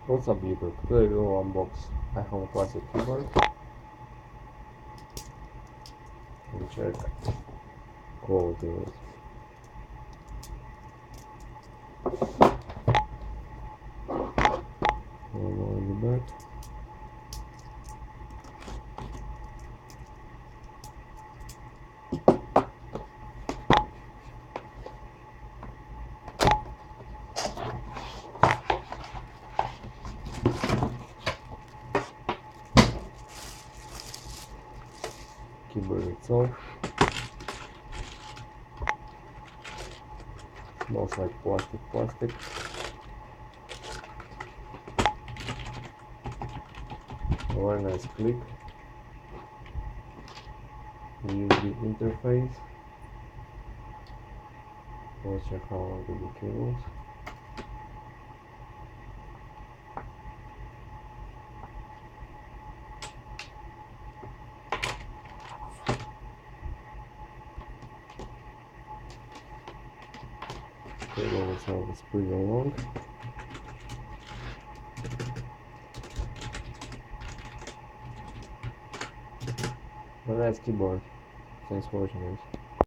What's up YouTube? Today we will unbox iPhone Classic keyboard and check quality of it. Normal in the back. Keyboard itself smells like plastic. A very nice click. USB interface. Let's check how the cables. Cable itself is pretty long. A nice keyboard. Thanks for watching, guys.